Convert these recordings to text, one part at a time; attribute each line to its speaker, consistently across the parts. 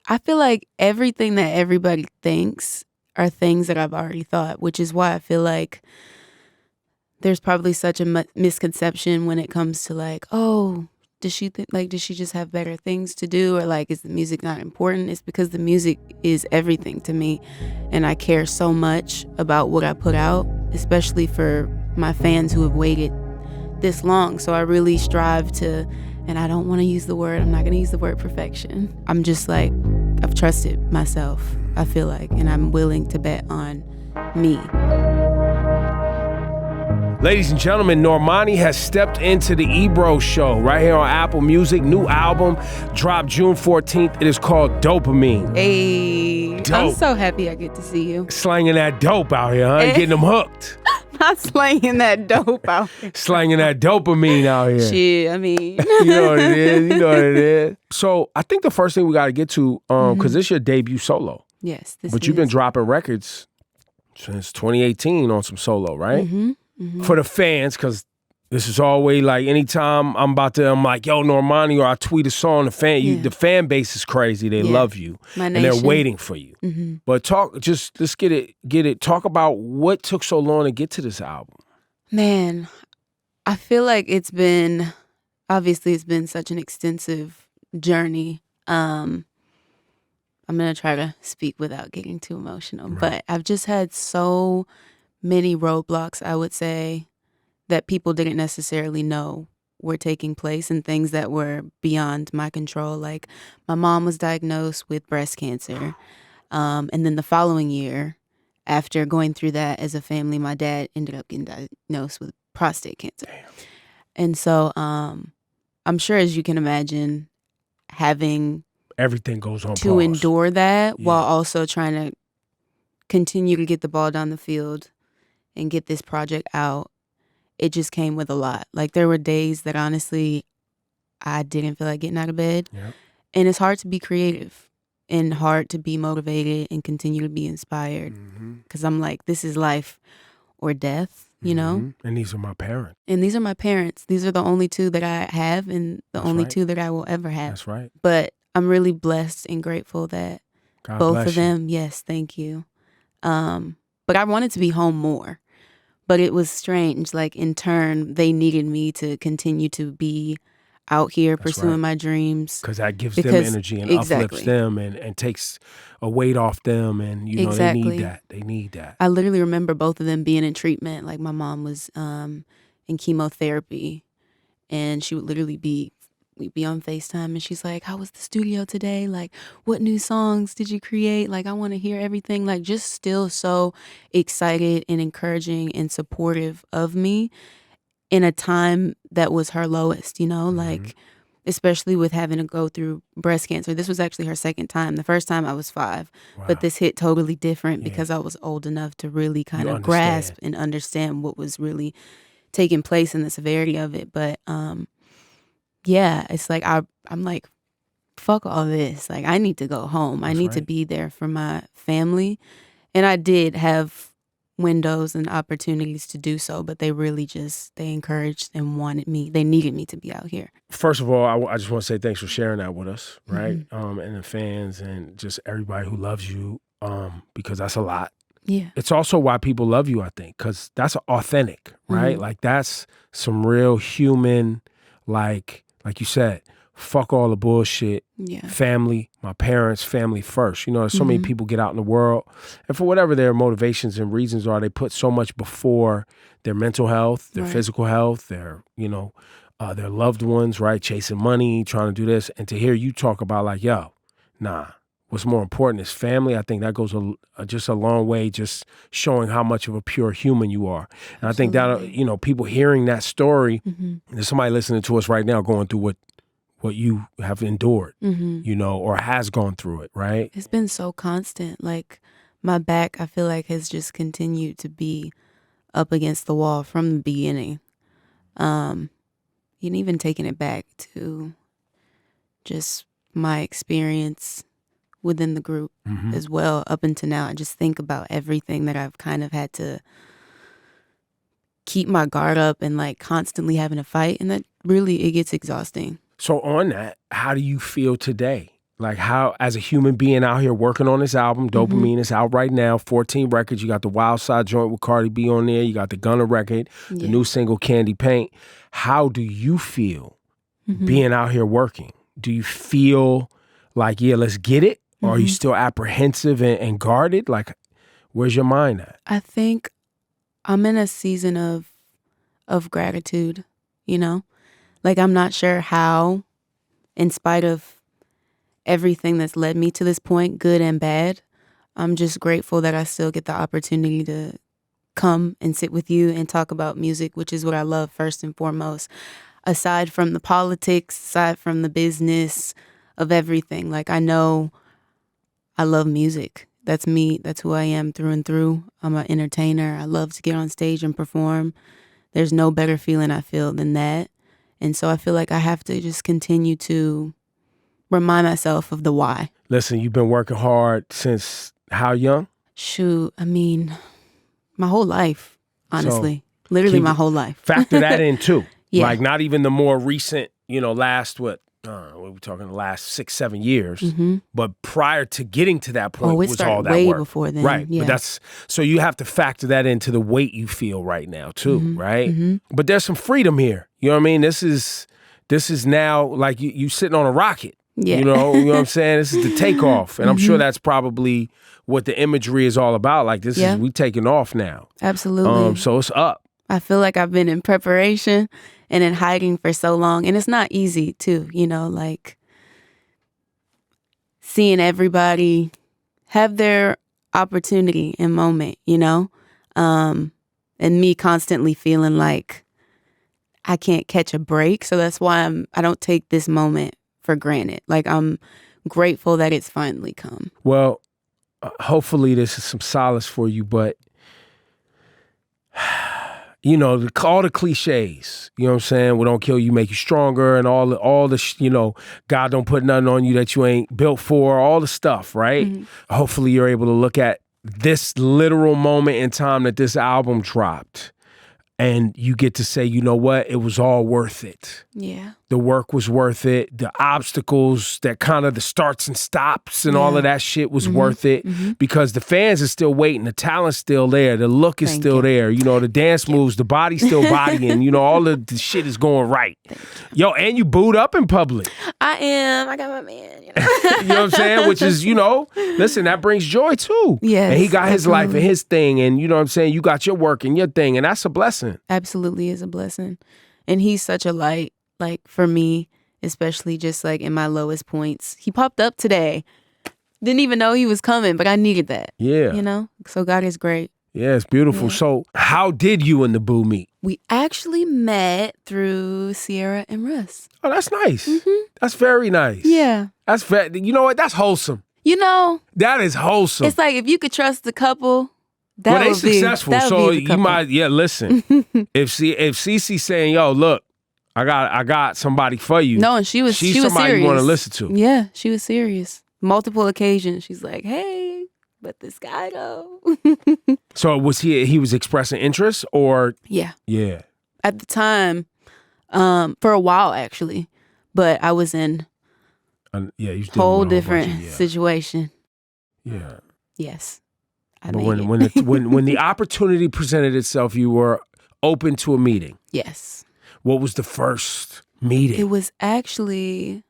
Speaker 1: I feel like everything that everybody thinks are things that I've already thought, which is why I feel like there's probably such a misconception when it comes to like, oh, does she does she just have better things to do, or like is the music not important? It's because the music is everything to me, and I care so much about what I put out, especially for my fans who have waited this long. So I really strive to, and I don't want to use the word, I'm not going to use the word perfection. I'm just like, I've trusted myself, I feel like, and I'm willing to bet on me.
Speaker 2: Ladies and gentlemen, Normani has stepped into the Ebro show right here on Apple Music. New album dropped June 14th. It is called Dopamine.
Speaker 1: Hey,
Speaker 2: Dope.
Speaker 1: I'm so happy I get to see you.
Speaker 2: Slanging that dope out here, huh? Getting them hooked.
Speaker 1: Not slanging that dope out here.
Speaker 2: Slanging that dopamine out here.
Speaker 1: Shit, I mean.
Speaker 2: You know what it is. You know what it is. So I think the first thing we got to get to, because this is your debut solo.
Speaker 1: Yes,
Speaker 2: But you've been dropping records since 2018 on some solo, right? For the fans, because this is always like anytime I'm like, yo, Normani, or I tweet a song, the fan base is crazy. They love you. And they're waiting for you. But let's get it. Talk about what took so long to get to this album.
Speaker 1: Man, I feel like it's been such an extensive journey. I'm going to try to speak without getting too emotional, but I've just had so many roadblocks, I would say, that people didn't necessarily know were taking place, and things that were beyond my control. Like my mom was diagnosed with breast cancer. And then the following year, after going through that as a family, my dad ended up getting diagnosed with prostate cancer.
Speaker 2: Damn.
Speaker 1: And so I'm sure, as you can imagine, having
Speaker 2: everything goes on
Speaker 1: to
Speaker 2: pause.
Speaker 1: endure that while also trying to continue to get the ball down the field and get this project out, it just came with a lot. Like there were days that honestly I didn't feel like getting out of bed.
Speaker 2: Yep.
Speaker 1: And it's hard to be creative and hard to be motivated and continue to be inspired. Because I'm like, this is life or death, you know?
Speaker 2: And these are my parents.
Speaker 1: And these are my parents. These are the only two that I have, and the only two that I will ever have.
Speaker 2: That's right.
Speaker 1: But I'm really blessed and grateful that
Speaker 2: God
Speaker 1: both of them, yes, thank you. But I wanted to be home more. But it was strange. Like in turn, they needed me to continue to be out here pursuing my dreams.
Speaker 2: Because that gives them energy and uplifts them and takes a weight off them. And, you know, they need that. They need that.
Speaker 1: I literally remember both of them being in treatment. Like my mom was in chemotherapy, and she would literally we'd be on FaceTime, and she's like, how was the studio today? Like, what new songs did you create? Like, I want to hear everything. Like, just still so excited and encouraging and supportive of me in a time that was her lowest, you know? Like, especially with having to go through breast cancer. This was actually her second time. The first time I was 5, but this hit totally different because I was old enough to really kind of grasp and understand what was really taking place and the severity of it. But, yeah, it's like I'm like, fuck all this. Like, I need to go home. I need to be there for my family. And I did have windows and opportunities to do so, but they really they encouraged and wanted me. They needed me to be out here.
Speaker 2: First of all, I just want to say thanks for sharing that with us, right? And the fans and just everybody who loves you, because that's a lot.
Speaker 1: Yeah.
Speaker 2: It's also why people love you, I think, because that's authentic, right? Like, that's some real human, like you said, fuck all the bullshit.
Speaker 1: Yeah.
Speaker 2: Family, my parents, family first. You know, so many people get out in the world, and for whatever their motivations and reasons are, they put so much before their mental health, their physical health, their, you know, their loved ones, right? Chasing money, trying to do this. And to hear you talk about like, yo, nah, what's more important is family. I think that goes just a long way, just showing how much of a pure human you are. And I think that, you know, people hearing that story, there's somebody listening to us right now going through what you have endured, you know, or has gone through it, right?
Speaker 1: It's been so constant. Like, my back, I feel like, has just continued to be up against the wall from the beginning. And even taking it back to just my experience within the group as well, up until now. I just think about everything that I've kind of had to keep my guard up and like constantly having to fight, and that really, it gets exhausting.
Speaker 2: So on that, how do you feel today? Like how, as a human being out here working on this album, Dopamine is out right now, 14 records. You got the Wild Side joint with Cardi B on there. You got the Gunna record, the new single Candy Paint. How do you feel being out here working? Do you feel like, yeah, let's get it? Or are you still apprehensive and guarded? Like, where's your mind at?
Speaker 1: I think I'm in a season of gratitude, you know? Like, I'm not sure how, in spite of everything that's led me to this point, good and bad, I'm just grateful that I still get the opportunity to come and sit with you and talk about music, which is what I love first and foremost. Aside from the politics, aside from the business of everything, like I know I love music. That's me. That's who I am through and through. I'm an entertainer. I love to get on stage and perform. There's no better feeling I feel than that. And so I feel like I have to just continue to remind myself of the why.
Speaker 2: Listen, you've been working hard since how young?
Speaker 1: Shoot, I mean, my whole life, honestly. So, literally my whole life.
Speaker 2: Factor that in too.
Speaker 1: Yeah.
Speaker 2: Like not even the more recent, last what we're talking the last 6-7 years, but prior to getting to that point was all that
Speaker 1: way
Speaker 2: work.
Speaker 1: Before then,
Speaker 2: right?
Speaker 1: Yeah.
Speaker 2: But that's so you have to factor that into the weight you feel right now too, right? But there's some freedom here. You know what I mean? This is now like you sitting on a rocket.
Speaker 1: Yeah.
Speaker 2: You know what I'm saying? This is the takeoff, and I'm sure that's probably what the imagery is all about. Like this is we taking off now.
Speaker 1: Absolutely.
Speaker 2: So it's up.
Speaker 1: I feel like I've been in preparation and in hiding for so long. And it's not easy too, like seeing everybody have their opportunity and moment, and me constantly feeling like I can't catch a break. So that's why I don't take this moment for granted. Like I'm grateful that it's finally come.
Speaker 2: Well, hopefully this is some solace for you, but all the cliches, you know what I'm saying? What don't kill you make you stronger, and all the God don't put nothing on you that you ain't built for, all the stuff, right? Hopefully you're able to look at this literal moment in time that this album dropped, and you get to say, you know what? It was all worth it.
Speaker 1: Yeah.
Speaker 2: The work was worth it. The obstacles, that kind of the starts and stops and all of that shit was worth it because the fans are still waiting. The talent's still there. The look is still there. The dance moves, the body's still bodying. All of the shit is going right. Yo, and you booed up in public.
Speaker 1: I am. I got my man.
Speaker 2: You know what I'm saying? Which is, listen, that brings joy too.
Speaker 1: Yes.
Speaker 2: And he got his life and his thing. And you know what I'm saying? You got your work and your thing. And that's a blessing.
Speaker 1: Absolutely is a blessing. And he's such a light. Like for me, especially just like in my lowest points. He popped up today. Didn't even know he was coming, but I needed that.
Speaker 2: Yeah.
Speaker 1: So God is great.
Speaker 2: Yeah, it's beautiful. Yeah. So how did you and the boo meet?
Speaker 1: We actually met through Ciara and Russ.
Speaker 2: Oh, that's nice. That's very nice.
Speaker 1: Yeah.
Speaker 2: That's you know what? That's wholesome. That is wholesome.
Speaker 1: It's like if you could trust the couple, that
Speaker 2: well,
Speaker 1: would
Speaker 2: they successful.
Speaker 1: That would
Speaker 2: So
Speaker 1: be the couple.
Speaker 2: You might, listen. if Cece's saying, yo, look, I got somebody for you.
Speaker 1: No, and she was
Speaker 2: somebody
Speaker 1: serious.
Speaker 2: You want to listen to.
Speaker 1: Yeah, she was serious. Multiple occasions. She's like, hey, let this guy go.
Speaker 2: So was he was expressing interest or?
Speaker 1: Yeah.
Speaker 2: Yeah.
Speaker 1: At the time, for a while actually, but I was in
Speaker 2: a
Speaker 1: whole different situation.
Speaker 2: Yeah.
Speaker 1: Yes.
Speaker 2: But when the opportunity presented itself, you were open to a meeting.
Speaker 1: Yes.
Speaker 2: What was the first meeting?
Speaker 1: It was actually,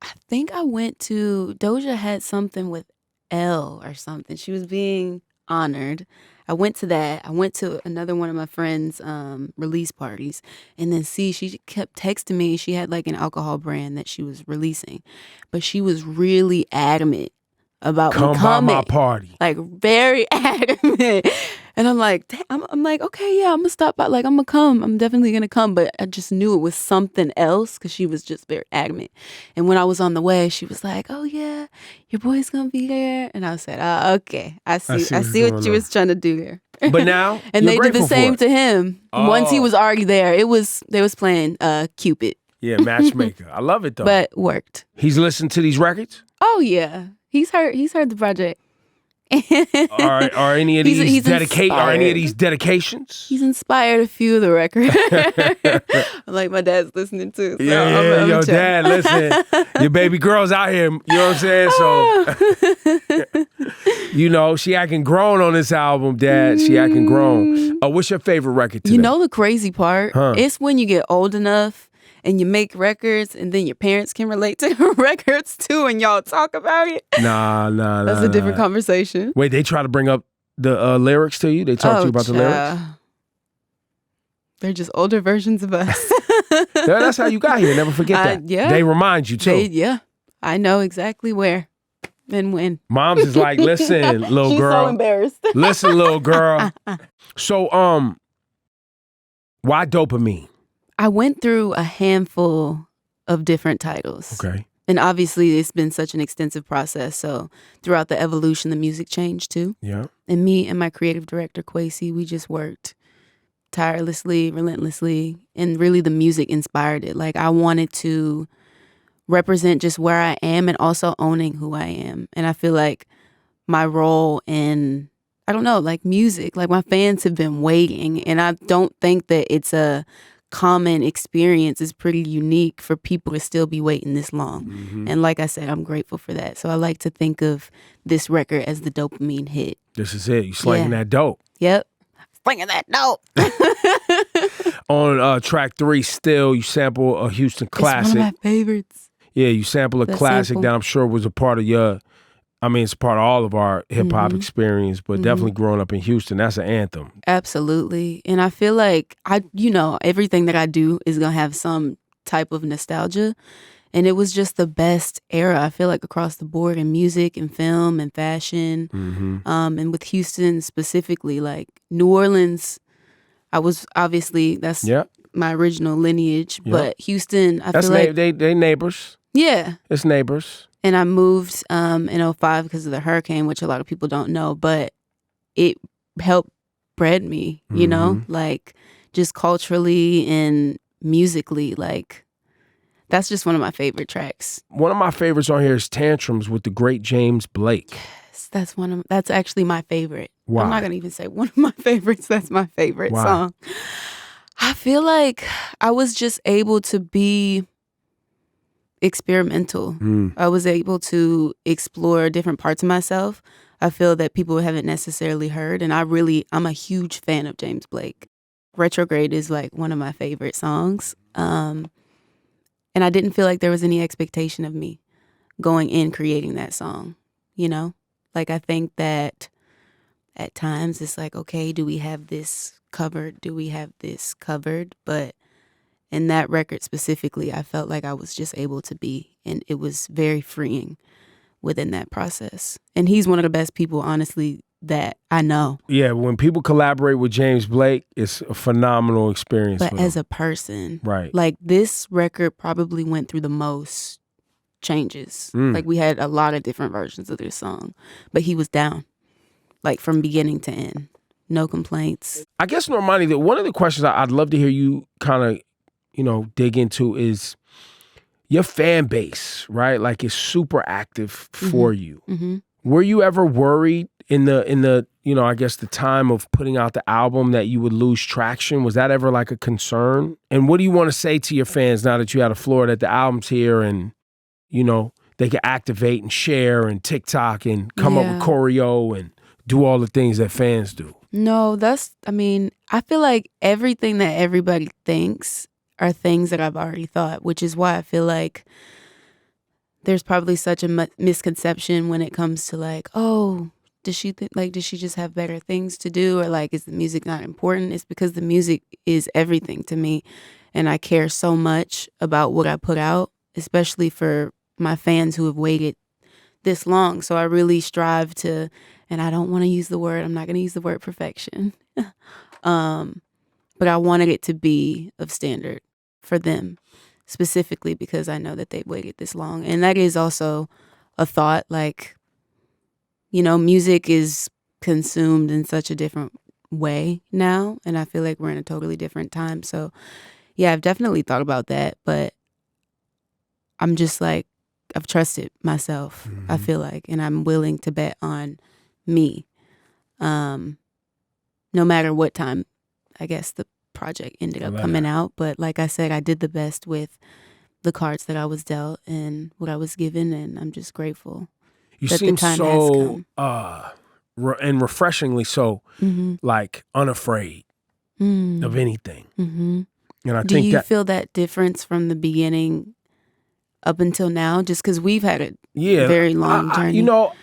Speaker 1: I think I went to, Doja had something with Elle or something. She was being honored. I went to that. I went to another one of my friends' release parties. And then she kept texting me. She had like an alcohol brand that she was releasing. But she was really adamant about me coming.
Speaker 2: Come by my party.
Speaker 1: Like very adamant. And I'm like, I'm like, okay, yeah, I'm gonna stop by. Like, I'm gonna come. I'm definitely gonna come. But I just knew it was something else because she was just very adamant. And when I was on the way, she was like, oh yeah, your boy's gonna be there. And I said, okay, I see what you was trying to do there.
Speaker 2: But now,
Speaker 1: and they did the same to him. Once he was already there, they was playing Cupid.
Speaker 2: Yeah, matchmaker. I love it though.
Speaker 1: But worked.
Speaker 2: He's listened to these records?
Speaker 1: Oh yeah, he's heard the project.
Speaker 2: Are any of these dedications?
Speaker 1: He's inspired a few of the records. Like my dad's listening too. So
Speaker 2: Yeah, yo, dad, listen. Your baby girl's out here. You know what I'm saying? So, she acting grown on this album, Dad. She acting grown. What's your favorite record today?
Speaker 1: You know the crazy part?
Speaker 2: Huh.
Speaker 1: It's when you get old enough and you make records and then your parents can relate to the records too and y'all talk about it.
Speaker 2: Nah.
Speaker 1: That's a different conversation.
Speaker 2: Wait, they try to bring up the lyrics to you? They talk to you about the lyrics?
Speaker 1: They're just older versions of us.
Speaker 2: That's how you got here. Never forget that.
Speaker 1: Yeah.
Speaker 2: They remind you too.
Speaker 1: Yeah. I know exactly where and when.
Speaker 2: Mom's is like, listen, little girl.
Speaker 1: She's so embarrassed.
Speaker 2: Listen, little girl. So, why Dopamine?
Speaker 1: I went through a handful of different titles.
Speaker 2: Okay.
Speaker 1: And obviously, it's been such an extensive process. So throughout the evolution, the music changed too.
Speaker 2: Yeah.
Speaker 1: And me and my creative director, Kwesi, we just worked tirelessly, relentlessly. And really, the music inspired it. Like, I wanted to represent just where I am and also owning who I am. And I feel like my role in, I don't know, like music, like my fans have been waiting. And I don't think that it's a common experience. It's pretty unique for people to still be waiting this long.
Speaker 2: Mm-hmm.
Speaker 1: And like I said, I'm grateful for that. So I like to think of this record as the dopamine hit.
Speaker 2: This is it. You slinging that dope.
Speaker 1: Yep. Slinging that dope.
Speaker 2: On track 3, Still, you sample a Houston classic.
Speaker 1: It's one of my favorites.
Speaker 2: Yeah, you sample a classic that I'm sure was a part of it's part of all of our hip-hop experience, but definitely growing up in Houston, that's an anthem.
Speaker 1: Absolutely. And I feel like, everything that I do is going to have some type of nostalgia. And it was just the best era, I feel like, across the board in music and film and fashion.
Speaker 2: Mm-hmm.
Speaker 1: And with Houston specifically, like New Orleans, I was obviously, that's my original lineage. Yep. But Houston, I feel like...
Speaker 2: They neighbors.
Speaker 1: Yeah.
Speaker 2: It's neighbors.
Speaker 1: And I moved in 2005 because of the hurricane, which a lot of people don't know, but it helped bred me, like just culturally and musically. Like, that's just one of my favorite tracks.
Speaker 2: One of my favorites on here is Tantrums with the great James Blake.
Speaker 1: Yes, that's actually my favorite.
Speaker 2: Why?
Speaker 1: I'm not going to even say one of my favorites. That's my favorite song. I feel like I was just able to be experimental. I was able to explore different parts of myself. I feel that people haven't necessarily heard, and I'm a huge fan of James Blake. Retrograde is like one of my favorite songs. And I didn't feel like there was any expectation of me going in creating that song, Like, I think that at times it's like, okay, do we have this covered? Do we have this covered? But in that record specifically, I felt like I was just able to be, and it was very freeing within that process. And he's one of the best people, honestly, that I know.
Speaker 2: Yeah, when people collaborate with James Blake, it's a phenomenal experience.
Speaker 1: But as a person,
Speaker 2: right?
Speaker 1: Like, this record probably went through the most changes. Like, we had a lot of different versions of this song, but he was down, like, from beginning to end. No complaints.
Speaker 2: I guess, Normani, one of the questions I'd love to hear you kind of dig into is your fan base, right? Like, it's super active for you. Mm-hmm. Were you ever worried in the I guess the time of putting out the album that you would lose traction? Was that ever like a concern? And what do you want to say to your fans now that you had a floor that the album's here and, they can activate and share and TikTok and come up with choreo and do all the things that fans do?
Speaker 1: No, I feel like everything that everybody thinks are things that I've already thought, which is why I feel like there's probably such a misconception when it comes to like, oh, does she just have better things to do, or like, is the music not important? It's because the music is everything to me, and I care so much about what I put out, especially for my fans who have waited this long. So I really strive to, and I don't want to use the word, I'm not going to use the word perfection, but I wanted it to be of standard for them, specifically because I know that they've waited this long. And that is also a thought, like, music is consumed in such a different way now, and I feel like we're in a totally different time. So yeah, I've definitely thought about that, but I'm just like, I've trusted myself, I feel like, and I'm willing to bet on me. No matter what time, I guess, the project ended up coming out. But like I said, I did the best with the cards that I was dealt and what I was given, and I'm just grateful.
Speaker 2: You
Speaker 1: that
Speaker 2: seem
Speaker 1: the time
Speaker 2: so,
Speaker 1: has
Speaker 2: and refreshingly so, like unafraid of anything. And I
Speaker 1: Do
Speaker 2: think
Speaker 1: you feel that difference from the beginning up until now? Just because we've had a very long journey.
Speaker 2: You know,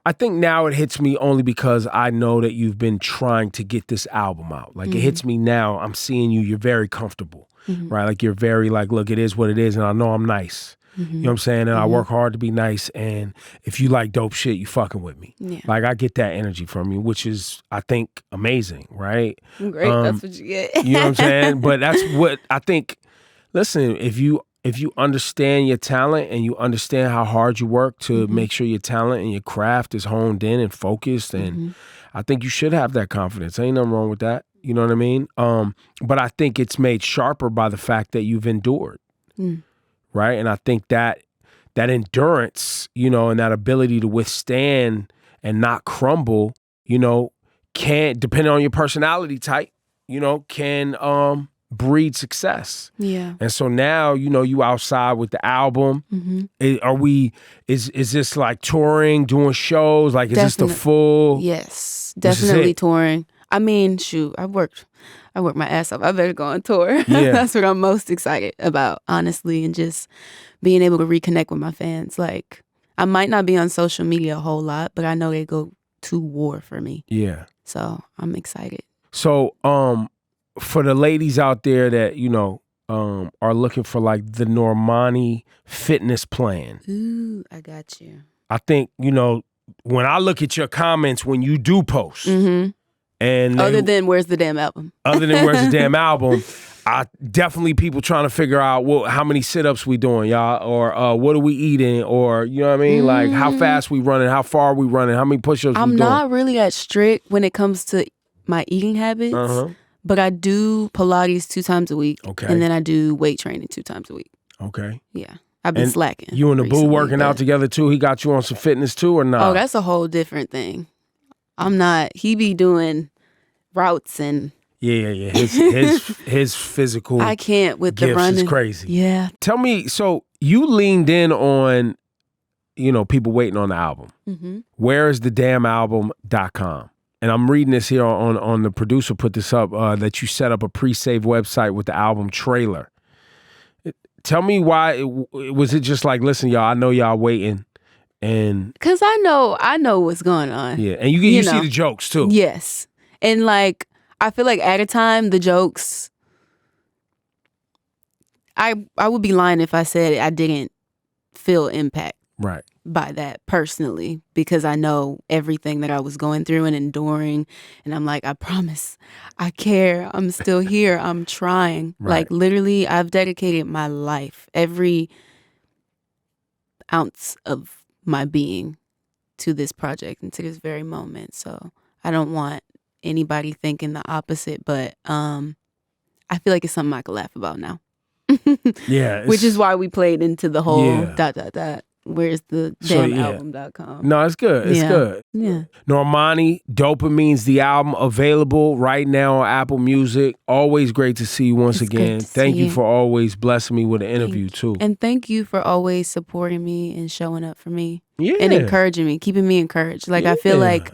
Speaker 2: I think now it hits me only because I know that you've been trying to get this album out. Like it hits me now. I'm seeing you. You're very comfortable, right? Like you're very like, look, it is what it is, and I know I'm nice. You know what I'm saying? And I work hard to be nice. And if you like dope shit, you fucking with me.
Speaker 1: Yeah.
Speaker 2: Like I get that energy from you, which is, I think, amazing, right?
Speaker 1: Great. That's what you get.
Speaker 2: You know what I'm saying? But that's what I think. Listen, if you understand your talent and you understand how hard you work to make sure your talent and your craft is honed in and focused, and I think you should have that confidence. Ain't nothing wrong with that. You know what I mean? But I think it's made sharper by the fact that you've endured, right? And I think that endurance, you know, and that ability to withstand and not crumble, you know, can, depending on your personality type, you know, can breed success.
Speaker 1: Yeah.
Speaker 2: And so now, you know, you outside with the album. Is this like touring, doing shows? Like, is this the full?
Speaker 1: Yes, definitely touring. I mean, shoot, I worked my ass off. I better go on tour.
Speaker 2: Yeah.
Speaker 1: That's what I'm most excited about, honestly, and just being able to reconnect with my fans. Like, I might not be on social media a whole lot, but I know they go to war for me.
Speaker 2: Yeah.
Speaker 1: So I'm excited.
Speaker 2: So, for the ladies out there that, you know, are looking for like the Normani fitness plan.
Speaker 1: Ooh, I got you.
Speaker 2: I think, you know, when I look at your comments when you do post, and
Speaker 1: other than where's the damn album?
Speaker 2: Other than where's the damn album, I definitely people trying to figure out how many sit-ups we doing, y'all, or what are we eating, or you know what I mean, like how fast we running, how far we running, how many push-ups we doing.
Speaker 1: I'm not really that strict when it comes to my eating habits, but I do Pilates 2 times a week, and then I do weight training 2 times a week.
Speaker 2: Okay.
Speaker 1: Yeah. I've been slacking.
Speaker 2: You and the boo working out together too? He got you on some fitness too or not?
Speaker 1: Oh, that's a whole different thing. I'm not. He be doing routes and
Speaker 2: yeah. His physical.
Speaker 1: I can't with the running.
Speaker 2: Is crazy.
Speaker 1: Yeah.
Speaker 2: Tell me, so you leaned in on, you know, people waiting on the album. Where is the damn album.com? And I'm reading this here on the producer put this up that you set up a pre-save website with the album trailer. Tell me why. Was it just like, listen, y'all, I know y'all waiting. And
Speaker 1: because I know what's going on.
Speaker 2: Yeah, and you see the jokes too.
Speaker 1: Yes, and like I feel like at a time the jokes, I would be lying if I said I didn't feel impact by that personally, because I know everything that I was going through and enduring, and I'm like, I promise, I care. I'm still here. I'm trying. Like literally, I've dedicated my life, every ounce of my being, to this project and to this very moment. So I don't want anybody thinking the opposite, but I feel like it's something I could laugh about now.
Speaker 2: Yeah.
Speaker 1: Which is why we played into the whole ... Where's the damn album.com?
Speaker 2: No, it's good. It's good.
Speaker 1: Yeah.
Speaker 2: Normani, Dopamine's the album, available right now on Apple Music. Always great to see you once again. Thank you for always blessing me with an interview too.
Speaker 1: And thank you for always supporting me and showing up for me. Yeah. And encouraging me, keeping me encouraged. Like I feel like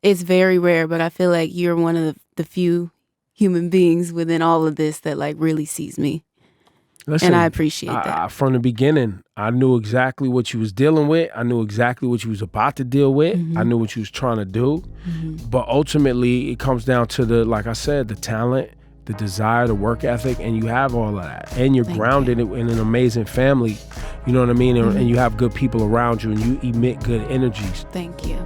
Speaker 1: it's very rare, but I feel like you're one of the few human beings within all of this that like really sees me. Listen, and I appreciate that.
Speaker 2: From the beginning, I knew exactly what you was dealing with. I knew exactly what you was about to deal with. I knew what you was trying to do. But ultimately, it comes down to like I said, the talent, the desire, the work ethic, and you have all of that. And you're grounded in an amazing family. You know what I mean? And you have good people around you, and you emit good energies.
Speaker 1: Thank you.